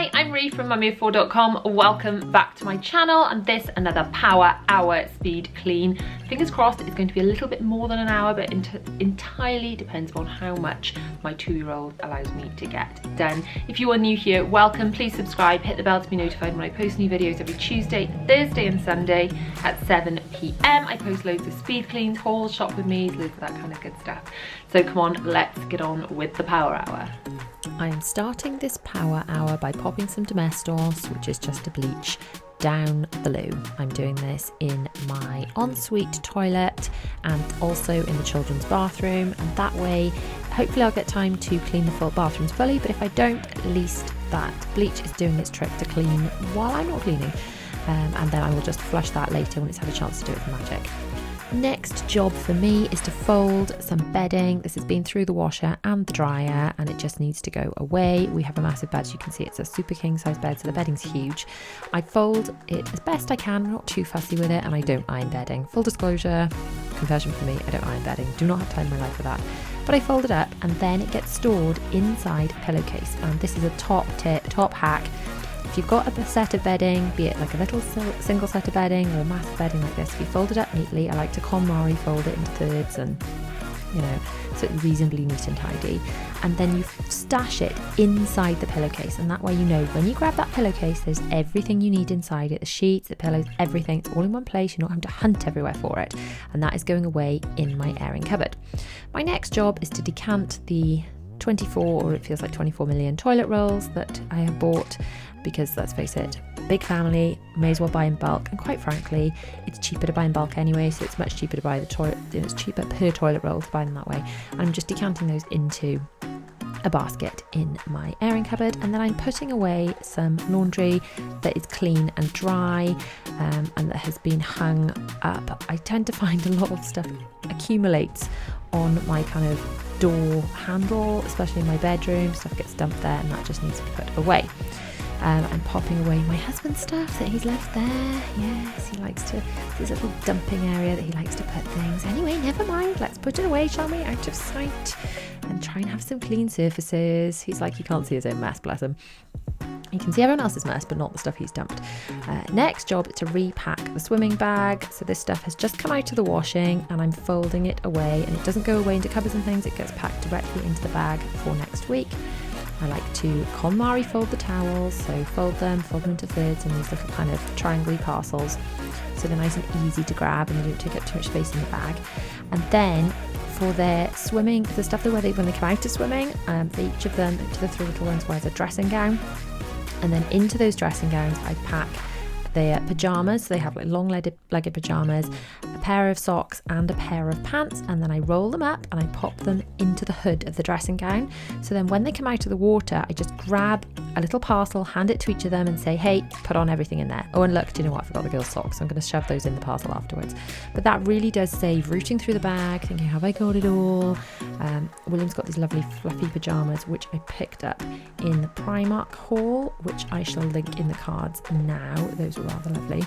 Hi, I'm Ree from mummyoffour.com. Welcome back to my channel and this another power hour speed clean. Fingers crossed it's going to be a little bit more than an hour, but entirely depends on how much my 2-year-old allows me to get done. If you are new here, welcome. Please subscribe, hit the bell to be notified when I post new videos every Tuesday, Thursday and Sunday at 7 PM. I post loads of speed cleans, hauls, shop with me, loads of that kind of good stuff. So come on, let's get on with the power hour. I am starting this power hour by popping some Domestos, which is just a bleach, down the loo. I'm doing this in my ensuite toilet and also in the children's bathroom, and that way hopefully I'll get time to clean the full bathrooms fully, but if I don't, at least that bleach is doing its trick to clean while I'm not cleaning, and then I will just flush that later when it's had a chance to do its magic. Next job for me is to fold some bedding. This has been through the washer and the dryer and it just needs to go away. We have a massive bed, as you can see it's a super king size bed, so the bedding's huge. I fold it as best I can, I'm not too fussy with it, and I don't iron bedding. Full disclosure, confession for me, I don't iron bedding, do not have time in my life for that. But I fold it up and then it gets stored inside a pillowcase, and this is a top hack. If you've got a set of bedding, be it like a little single set of bedding or massive bedding like this, if you fold it up neatly, I like to KonMari fold it into thirds and, you know, so it's reasonably neat and tidy. And then you stash it inside the pillowcase, and that way you know when you grab that pillowcase, there's everything you need inside it, the sheets, the pillows, everything. It's all in one place, you're not having to hunt everywhere for it. And that is going away in my airing cupboard. My next job is to decant the 24, or it feels like 24 million toilet rolls that I have bought, because let's face it, big family, may as well buy in bulk, and quite frankly it's cheaper to buy in bulk anyway, so it's much cheaper to buy the toilet, it's cheaper per toilet roll to buy them that way. I'm just decanting those into a basket in my airing cupboard, and then I'm putting away some laundry that is clean and dry, and that has been hung up. I tend to find a lot of stuff accumulates on my kind of door handle, especially in my bedroom. Stuff gets dumped there and that just needs to be put away. I'm popping away my husband's stuff that he's left there. Yes, he likes to, this little dumping area that he likes to put things. Anyway, never mind, let's put it away, shall we, out of sight, and try and have some clean surfaces. He's like, he can't see his own mess, bless him. You can see everyone else's mess, but not the stuff he's dumped. Next job is to repack the swimming bag. So this stuff has just come out of the washing and I'm folding it away, and it doesn't go away into cupboards and things, it gets packed directly into the bag for next week. I like to KonMari fold the towels, so fold them into thirds in these little kind of triangle parcels, so they're nice and easy to grab and they don't take up too much space in the bag. And then for their swimming, the stuff they wear when they come out to swimming, for each of them, to the 3 little ones, wears a dressing gown, and then into those dressing gowns I pack their pyjamas. So they have like long-legged pyjamas, a pair of socks and a pair of pants, and then I roll them up and I pop them into the hood of the dressing gown. So then when they come out of the water, I just grab a little parcel, hand it to each of them and say, hey, put on everything in there. Oh, and look, do you know what, I forgot the girls' socks, so I'm going to shove those in the parcel afterwards. But that really does save rooting through the bag, thinking, have I got it all? William's got these lovely fluffy pyjamas which I picked up in the Primark haul, which I shall link in the cards now. Those were rather lovely.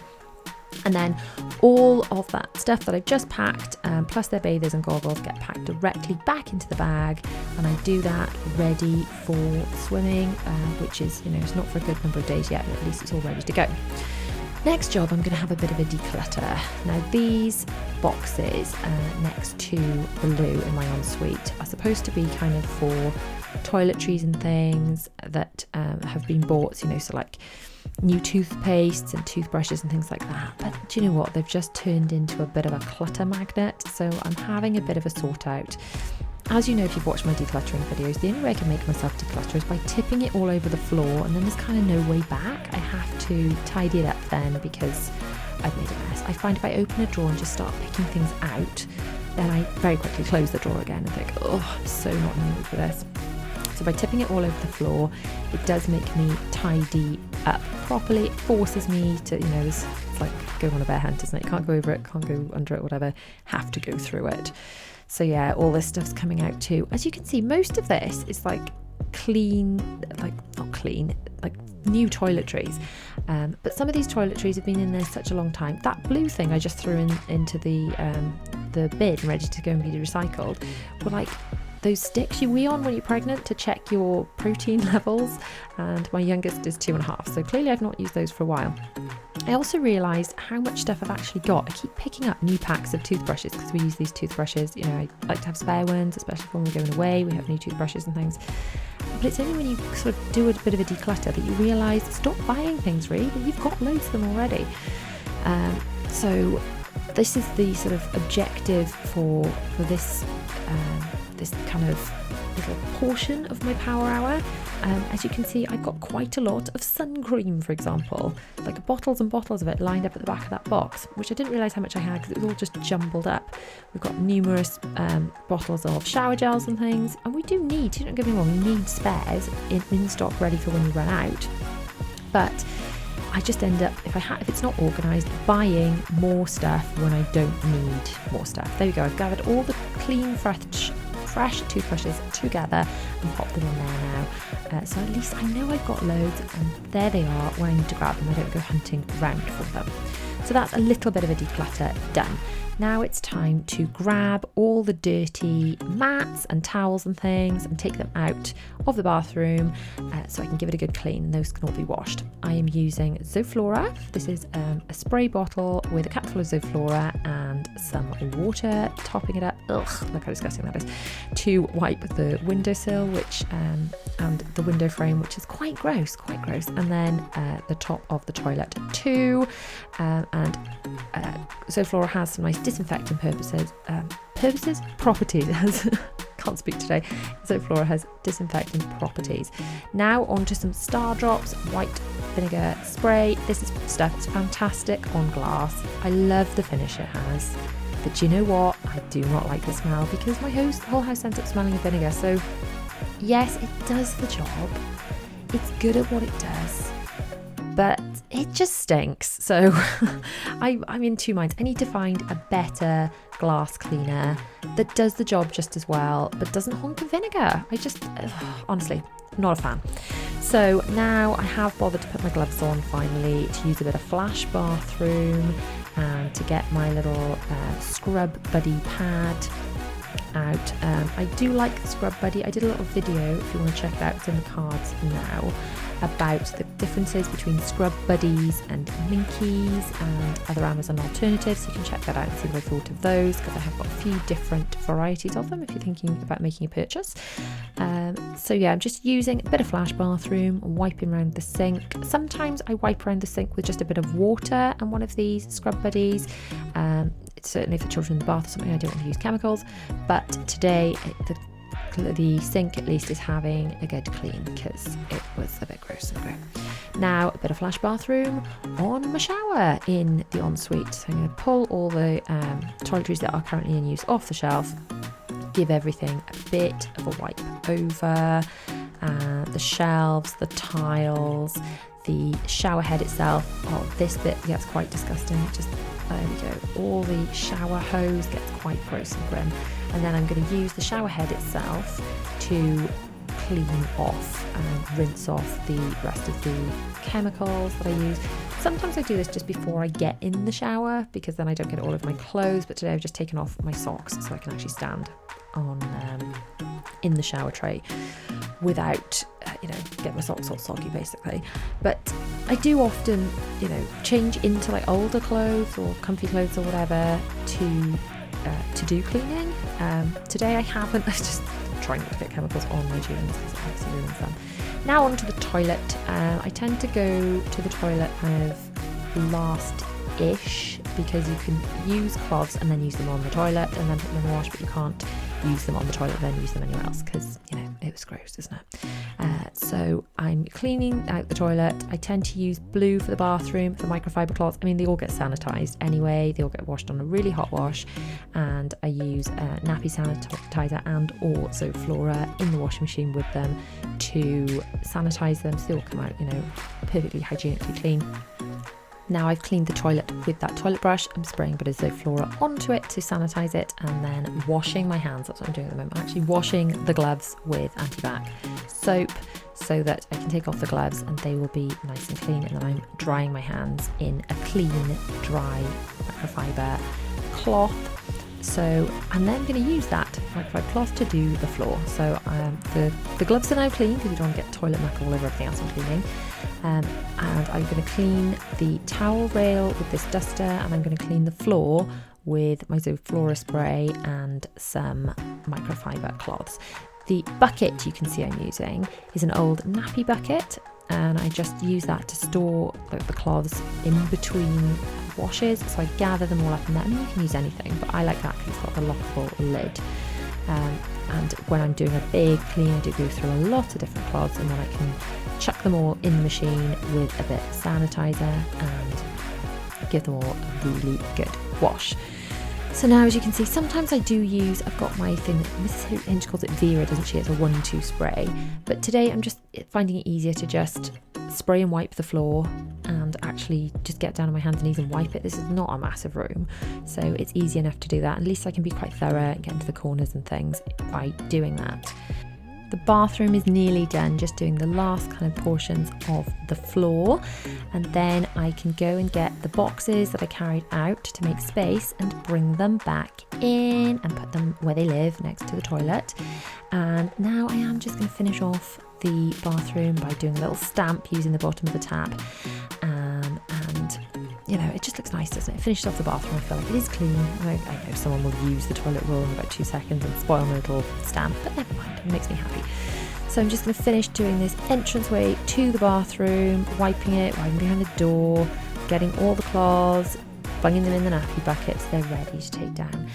And then all of that stuff that I've just packed, plus their bathers and goggles, get packed directly back into the bag, and I do that ready for swimming, which is, you know, it's not for a good number of days yet, but at least it's all ready to go. Next job, I'm going to have a bit of a declutter. Now these boxes next to the loo in my ensuite are supposed to be kind of for toiletries and things that have been bought, you know, so like new toothpastes and toothbrushes and things like that. But do you know what, they've just turned into a bit of a clutter magnet, so I'm having a bit of a sort out. As you know, if you've watched my decluttering videos, the only way I can make myself declutter is by tipping it all over the floor, and then there's kind of no way back. I have to tidy it up then because I've made a mess. I find if I open a drawer and just start picking things out, then I very quickly close the drawer again and think, oh, I'm so not in the mood for this. So by tipping it all over the floor, it does make me tidy up properly. It forces me to, you know, it's like going on a bear hunt, isn't it? You can't go over it, can't go under it, whatever, have to go through it. So yeah, all this stuff's coming out too. As you can see, most of this is like clean, like not clean, like new toiletries. But some of these toiletries have been in there such a long time. That blue thing I just threw into the bin ready to go and be recycled were like those sticks you wee on when you're pregnant to check your protein levels, and my youngest is 2.5, so clearly I've not used those for a while. I also realised how much stuff I've actually got. I keep picking up new packs of toothbrushes because we use these toothbrushes. You know, I like to have spare ones, especially when we're going away, we have new toothbrushes and things. But it's only when you sort of do a bit of a declutter that you realise, stop buying things really, that you've got loads of them already. So this is the sort of objective for this this kind of little portion of my power hour. As you can see, I've got quite a lot of sun cream, for example, like bottles and bottles of it lined up at the back of that box, which I didn't realise how much I had because it was all just jumbled up. We've got numerous bottles of shower gels and things, and we do need, don't get me wrong, we need spares in stock ready for when we run out. But I just end up, if it's not organised, buying more stuff when I don't need more stuff. There we go, I've gathered all the clean, fresh toothbrushes together and popped them in there now. So at least I know I've got loads, and there they are when I need to grab them. I don't go hunting round for them. So that's a little bit of a declutter done. Now it's time to grab all the dirty mats and towels and things and take them out of the bathroom so I can give it a good clean, and those can all be washed. I am using Zoflora. This is a spray bottle with a capful of Zoflora and some water, topping it up. Ugh, look how disgusting that is. To wipe the windowsill, which and the window frame, which is quite gross. And then the top of the toilet too. Zoflora has some nice disinfecting properties. Can't speak today. Zoflora has disinfectant properties. Now onto some Star Drops white vinegar spray. This is stuff that's fantastic on glass. I love the finish it has, but do you know what? I do not like the smell because my whole house ends up smelling of vinegar. So yes, it does the job. It's good at what it does, but it just stinks. So I'm in two minds. I need to find a better glass cleaner that does the job just as well, but doesn't honk of vinegar. I just, honestly, not a fan. So now I have bothered to put my gloves on finally, to use a bit of Flash Bathroom and to get my little Scrub Buddy pad out. I do like the Scrub Buddy. I did a little video, if you want to check it out, it's in the cards now, about the differences between Scrub Buddies and Minkies and other Amazon alternatives. So you can check that out and see what I thought of those, because I have got a few different varieties of them if you're thinking about making a purchase. So yeah, I'm just using a bit of Flash Bathroom, wiping around the sink. Sometimes I wipe around the sink with just a bit of water and one of these Scrub Buddies. Certainly if the children in the bath or something, I don't want to use chemicals, but today the sink at least is having a good clean because it was a bit gross and grey. Now a bit of Flash Bathroom on my shower in the ensuite. So I'm going to pull all the toiletries that are currently in use off the shelf, give everything a bit of a wipe over, the shelves, the tiles, the shower head itself. Oh, this bit gets quite disgusting. There we go. All the shower hose gets quite gross and grim. And then I'm going to use the shower head itself to clean off and rinse off the rest of the chemicals that I use. Sometimes I do this just before I get in the shower because then I don't get it all over my clothes, but today I've just taken off my socks so I can actually stand on in the shower tray without get my socks all soggy basically. But I do often change into like older clothes or comfy clothes or whatever to do cleaning. Today I haven't. I just trying not to get chemicals on my jeans because it absolutely ruins them. Now onto the toilet. I tend to go to the toilet kind of last-ish because you can use cloths and then use them on the toilet and then put them in the wash, but you can't use them on the toilet and then use them anywhere else because it was gross, isn't it? So I'm cleaning out the toilet. I tend to use blue for the bathroom, for microfiber cloths. I mean, they all get sanitized anyway. They all get washed on a really hot wash, and I use nappy sanitizer and or Zoflora in the washing machine with them to sanitize them so they all come out perfectly hygienically clean. Now I've cleaned the toilet with that toilet brush. I'm spraying a bit of Zoflora onto it to sanitize it and then washing my hands. That's what I'm doing at the moment. I'm actually washing the gloves with antibac soap so that I can take off the gloves and they will be nice and clean, and then I'm drying my hands in a clean, dry microfiber cloth I'm then going to use that microfiber cloth to do the floor. So the gloves are now clean because you don't want to get toilet muck all over everything else I'm cleaning. And I'm going to clean the towel rail with this duster, and I'm going to clean the floor with my Zoflora spray and some microfiber cloths. The bucket you can see I'm using is an old nappy bucket, and I just use that to store the cloths in between washes. So I gather them all up in there. I mean, you can use anything, but I like that because it's got the lockable lid. And when I'm doing a big clean, I do go through a lot of different cloths, and then I can chuck them all in the machine with a bit of sanitizer and give them all a really good wash. So now, as you can see, sometimes I do use, I've got my thing, Mrs. Hinch calls it Vera, doesn't she? It's a 1-2 spray. But today I'm just finding it easier to just spray and wipe the floor and actually just get down on my hands and knees and wipe it. This is not a massive room, so it's easy enough to do that. At least I can be quite thorough and get into the corners and things by doing that. The bathroom is nearly done, just doing the last kind of portions of the floor, and then I can go and get the boxes that I carried out to make space and bring them back in and put them where they live, next to the toilet. And now I am just going to finish off the bathroom by doing a little stamp using the bottom of the tap, and you know, it just looks nice, doesn't it? It finishes off the bathroom. I feel like it is clean. I know someone will use the toilet roll in about 2 seconds and spoil my little stamp, but never mind, it makes me happy. So I'm just going to finish doing this entranceway to the bathroom, wiping it, wiping behind the door, getting all the cloths, bunging them in the nappy buckets. They're ready to take down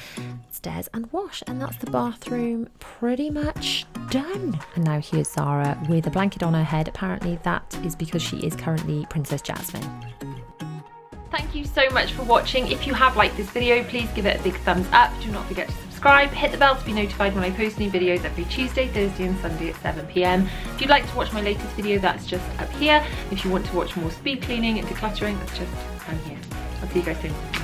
stairs and wash, and that's the bathroom pretty much done. And now here's Zara with a blanket on her head. Apparently that is because she is currently Princess Jasmine. Thank you so much for watching. If you have liked this video, please give it a big thumbs up. Do not forget to subscribe, hit the bell to be notified when I post new videos every Tuesday, Thursday and Sunday at 7 PM. If you'd like to watch my latest video, that's just up here. If you want to watch more speed cleaning and decluttering, that's just down here. I'll see you guys soon.